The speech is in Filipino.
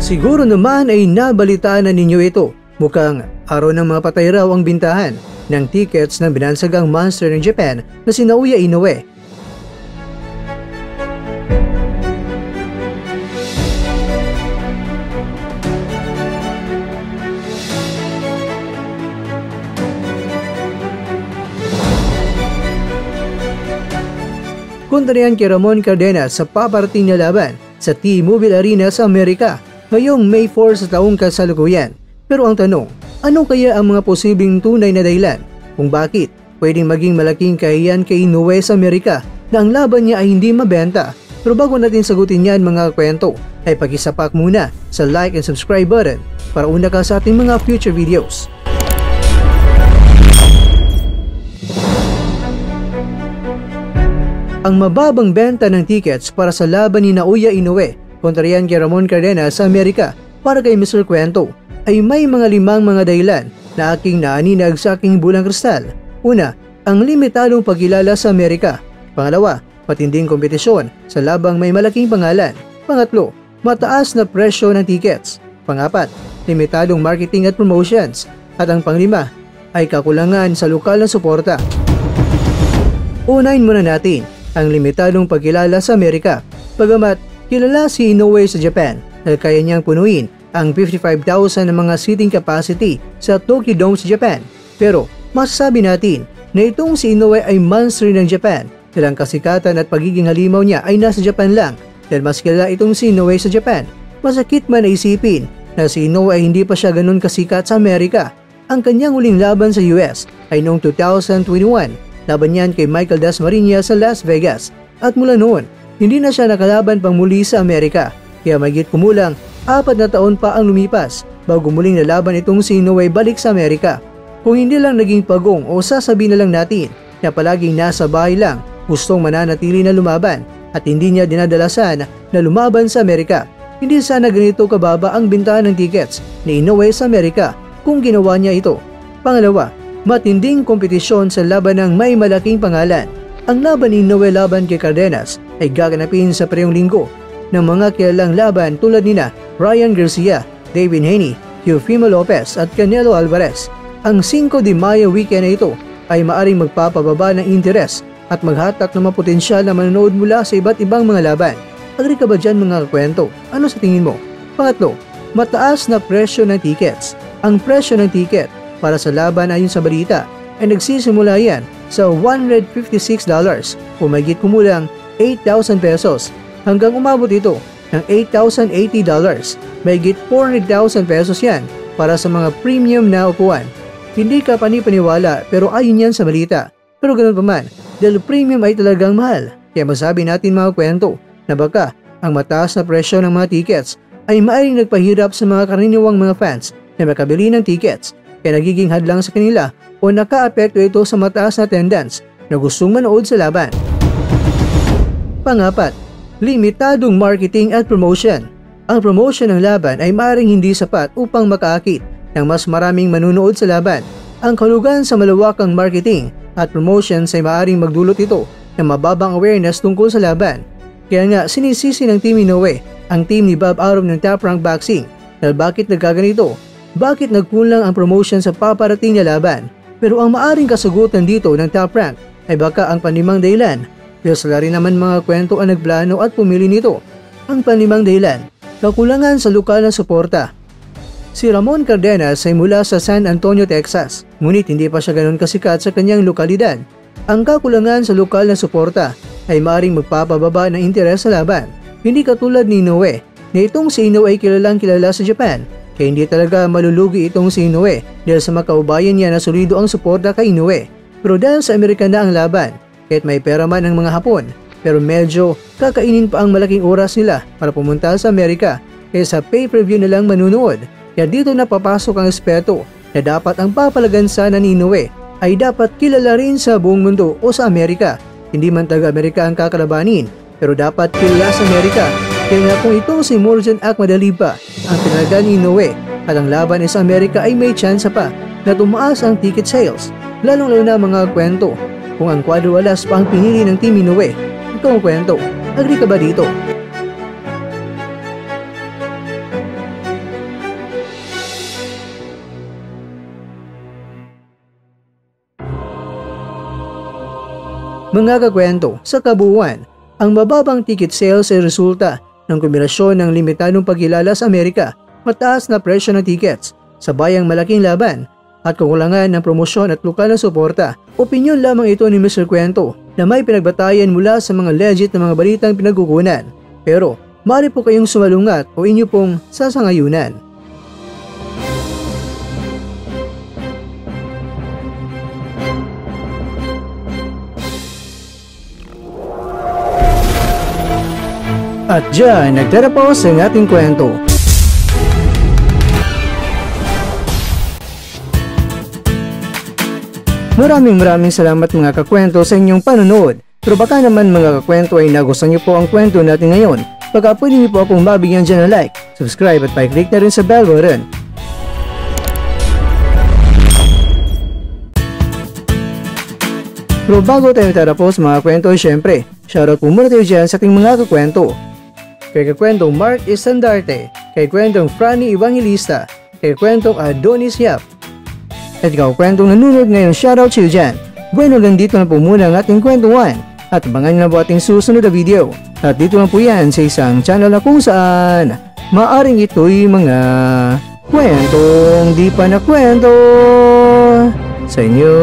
Siguro naman ay nabalitaan na ninyo ito. Mukhang araw ng mga patay raw ang bintahan ng tickets ng binansagang monster ng Japan na si Naoya Inoue. Kontrarian kay Ramon Cardenas sa paparating na laban sa T-Mobile Arena sa Amerika ngayong May 4 sa taong kasalukuyan. Pero ang tanong, ano kaya ang mga posibleng tunay na dahilan kung bakit pwedeng maging malaking kahiyan kay Inoue sa Amerika na ang laban niya ay hindi mabenta? Pero bago natin sagutin yan mga kwento, ay pakisapak muna sa like and subscribe button para una ka sa ating mga future videos. Ang mababang benta ng tickets para sa laban ni Naoya Inoue kontra yan kay Ramon Cardenas sa Amerika para kay Mr. Kwento ay may mga mga dahilan na aking naaninag sa aking bulang kristal. Una, ang limitadong pagkilala sa Amerika. Pangalawa, matinding kompetisyon sa labang may malaking pangalan. Pangatlo, mataas na presyo ng tickets. Pangapat, limitadong marketing at promotions. At ang panglima ay kakulangan sa lokal na suporta. Unahin muna natin ang limitadong pagkilala sa Amerika. Bagamat kilala si Inoue sa Japan dahil kaya niyang punuin ang 55,000 na mga seating capacity sa Tokyo Dome sa Japan. Pero masasabi natin na itong si Inoue ay monster ng Japan dahil ang kasikatan at pagiging halimaw niya ay nasa Japan lang dahil mas kilala itong si Inoue sa Japan. Masakit man na isipin na si Inoue ay hindi pa siya ganun kasikat sa Amerika. Ang kanyang huling laban sa US ay noong 2021. Laban niyan kay Michael Dasmariñas sa Las Vegas at mula noon, hindi na siya nakalaban pang muli sa Amerika. Kaya mahigit kumulang 4 na taon pa ang lumipas bago muling nalaban itong si Inoue balik sa Amerika. Kung hindi lang naging pagong o sasabihin na lang natin na palaging nasa bahay lang, gustong mananatili na lumaban at hindi niya dinadalasan na lumaban sa Amerika, hindi sana ganito kababa ang bintahan ng tickets ni Inoue sa Amerika kung ginawa niya ito. Pangalawa, matinding kompetisyon sa laban ng may malaking pangalan. Ang laban ni Inoue laban kay Cardenas ay gaganapin sa parehong linggo ng mga kilalang laban tulad nina Ryan Garcia, David Haney, Eufimo Lopez at Canelo Alvarez. Ang 5 de Mayo weekend na ito ay maaring magpapababa ng interes at maghatak ng mga potensyal na manonood mula sa iba't ibang mga laban. Agree ka ba dyan mga kwento? Ano sa tingin mo? Pangatlo, mataas na presyo ng tickets. Ang presyo ng ticket para sa laban ayon sa balita ay nagsisimula yan sa $156 o mahigit kumulang 8,000 pesos hanggang umabot ito ng $8,080. Mahigit 400,000 pesos yan para sa mga premium na upuan. Hindi ka panipaniwala pero ayon yan sa balita. Pero ganoon pa man, dahil premium ay talagang mahal. Kaya masabi natin mga kwento na baka ang mataas na presyo ng mga tickets ay maaaring nagpahirap sa mga karaniwang mga fans na makabili ng tickets. Kaya nagiging hadlang sa kanila o naka-apekto ito sa mataas na attendance na gustong manood sa laban. Pangapat, limitadong marketing at promotion. Ang promotion ng laban ay maaaring hindi sapat upang makaakit ng mas maraming manunood sa laban. Ang kahulugan sa malawakang marketing at promotions ay maaaring magdulot ito ng mababang awareness tungkol sa laban. Kaya nga sinisisi ng Team Inoue ang team ni Bob Arum ng Top Rank Boxing dahil bakit nagkaganito? Bakit nagkulang ang promotion sa paparating na laban? Pero ang maaring kasagutan dito ng Top Rank ay baka ang panlimang dahilan. Pero sila rin naman mga kwento ang nagplano at pumili nito. Ang panlimang dahilan, kakulangan sa lokal na suporta. Si Ramon Cardenas ay mula sa San Antonio, Texas, ngunit hindi pa siya ganoon kasikat sa kanyang lokalidad. Ang kakulangan sa lokal na suporta ay maaring magpapababa ng interes sa laban. Hindi katulad ni Inoue, na itong si Inoue ay kilalang kilala sa Japan. Kaya hindi talaga malulugi itong si Inoue dahil sa makaubayan niya na solido ang suporta kay Inoue. Pero dahil sa Amerika na ang laban, kahit may pera man ang mga Hapon, pero medyo kakainin pa ang malaking oras nila para pumunta sa Amerika kaya sa pay-per-view na lang manunood. Kaya dito na papasok ang respeto na dapat ang papalagansa na ni Inoue ay dapat kilala rin sa buong mundo o sa Amerika. Hindi man taga-Amerika ang kakalabanin, pero dapat kilala sa Amerika. Kaya nga kung itong si Morjan Akmadaliba ang pinalaga ni Inoue at ang laban sa Amerika ay may tsansa pa na tumaas ang ticket sales. Lalong-lalo na mga kwento kung ang quadrualas pa ang pinili ng Team Inoue. Ito ang kwento. Agree ka ba dito? Mga kakwento, sa kabuuan, ang mababang ticket sales ay resulta ng kombinasyon ng limitadong pagkilala sa Amerika, mataas na presyo ng tickets, sabayang malaking laban, at kakulangan ng promosyon at lokal na suporta. Opinyon lamang ito ni Mr. Kwento na may pinagbatayan mula sa mga legit na mga balitang pinagkukunan. Pero, maaari po kayong sumalungat o inyo pong sasangayunan. At dyan, nagtatapos ang ating kwento. Maraming salamat mga kakwento sa inyong panonood. Pero baka naman mga kakwento ay nagustuhan niyo po ang kwento natin ngayon. Baka pwede niyo po akong mabigyan dyan ng like, subscribe at pa-click na rin sa bell button. Pero bago tayo tatapos mga kwento, syempre, shoutout po muna tayo dyan sa ating mga kakwento. Kay kakwentong Mark Estandarte, kay kwentong Franny Evangelista, kay kwentong Adonis Yap, at ikaw kwentong nanonood ngayon, shoutout sa iyo dyan. Bueno, hanggang dito na po muna ang ating kwentuhan. At abangan nyo na po ating susunod na video. At dito lang po yan sa isang channel na kung saan maaring ito'y mga kwentong di pa na kwento sa inyo.